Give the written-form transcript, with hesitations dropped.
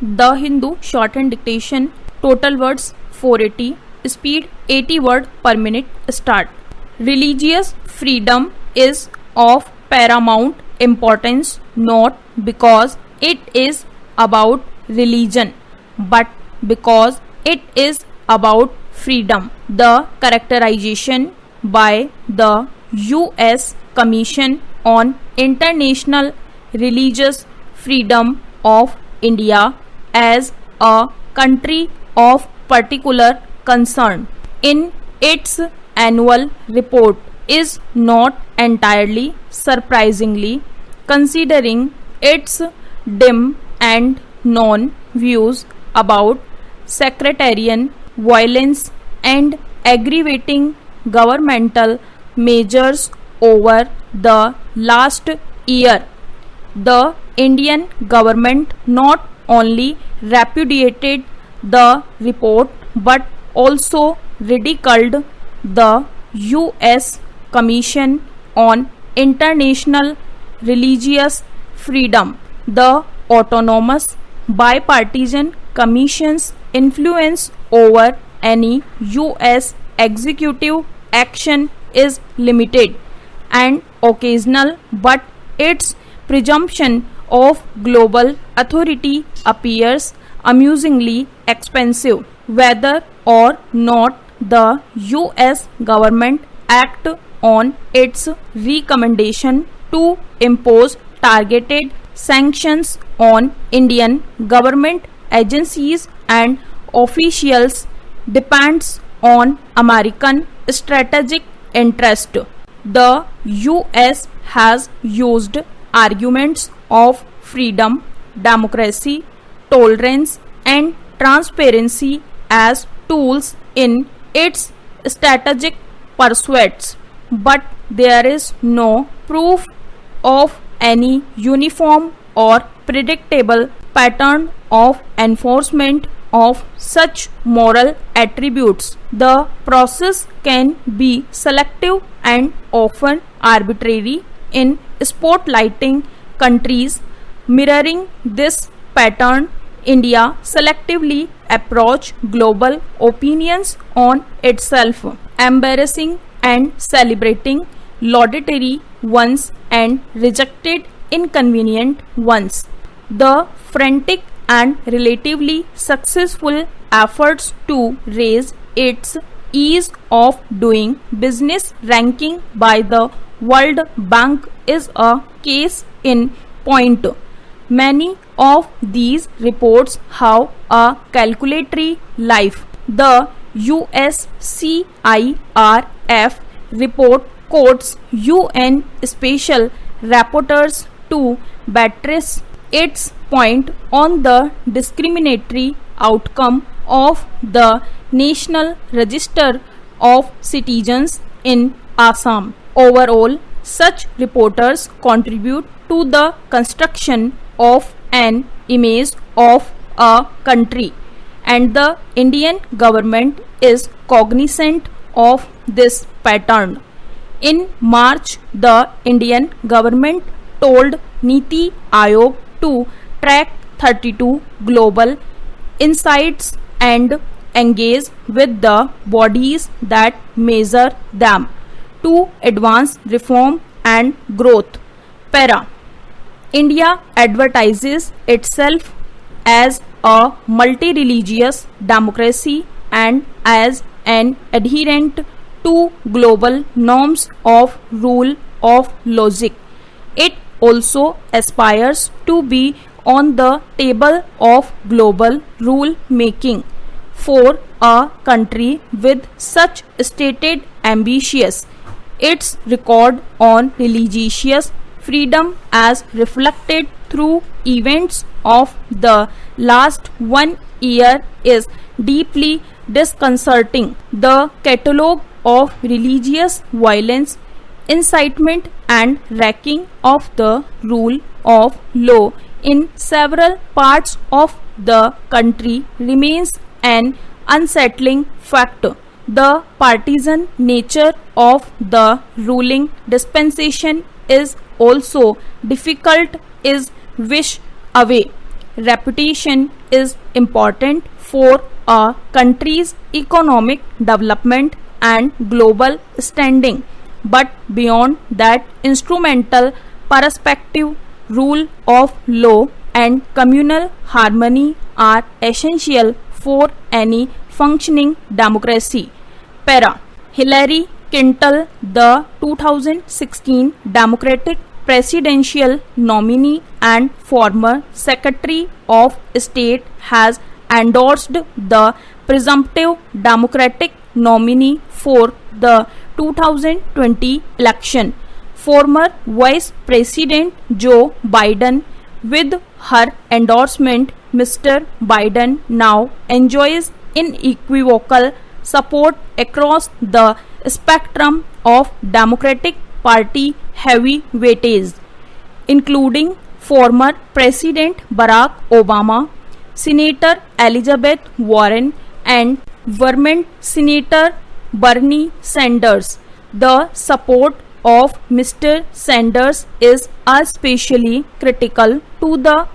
The Hindu shorthand dictation, total words 480, speed 80 word per minute. Start. Religious freedom is of paramount importance not because it is about religion but because it is about freedom. The characterization by the U.S. Commission on International Religious Freedom of India as a country of particular concern in its annual report is not entirely surprisingly, considering its dim and known views about sectarian violence and aggravating governmental measures over the last year. The Indian government not only repudiated the report but also ridiculed the U.S. Commission on International Religious Freedom. The autonomous bipartisan commission's influence over any U.S. executive action is limited and occasional, but its presumption of global authority appears amusingly expensive. Whether or not the U.S. government act on its recommendation to impose targeted sanctions on Indian government agencies and officials depends on American strategic interest. The U.S. has used arguments of freedom, democracy, tolerance, and transparency as tools in its strategic pursuits, but there is no proof of any uniform or predictable pattern of enforcement of such moral attributes. The process can be selective and often arbitrary in spotlighting countries mirroring this pattern. India selectively approach global opinions on itself, embarrassing and celebrating laudatory ones and rejected inconvenient ones. The frantic and relatively successful efforts to raise its ease of doing business ranking by the World Bank is a case in point. Many of these reports have a calculatory life. The USCIRF report quotes UN special rapporteurs to buttress its point on the discriminatory outcome of the National Register of Citizens in Assam. Overall, such reporters contribute to the construction of an image of a country, and the Indian government is cognizant of this pattern. In March, the Indian government told Niti Aayog to track 32 global insights and engage with the bodies that measure them to advance reform and growth. Para. India advertises itself as a multi-religious democracy and as an adherent to global norms of rule of logic. It also aspires to be on the table of global rule making. For a country with such stated ambitions, its record on religious freedom as reflected through events of the last 1 year is deeply disconcerting. The catalogue of religious violence, incitement and wrecking of the rule of law in several parts of the country remains an unsettling fact. The partisan nature of the ruling dispensation is also difficult is wish away. Reputation is important for a country's economic development and global standing. But beyond that instrumental perspective, rule of law and communal harmony are essential for any functioning democracy. Para. Hillary Clinton, the 2016 Democratic presidential nominee and former Secretary of State, has endorsed the presumptive Democratic nominee for the 2020 election, former Vice President Joe Biden. With her endorsement, Mr. Biden now enjoys unequivocal support across the spectrum of Democratic Party heavyweights, including former President Barack Obama, Senator Elizabeth Warren, and Vermont Senator Bernie Sanders. The support of Mr. Sanders is especially critical to the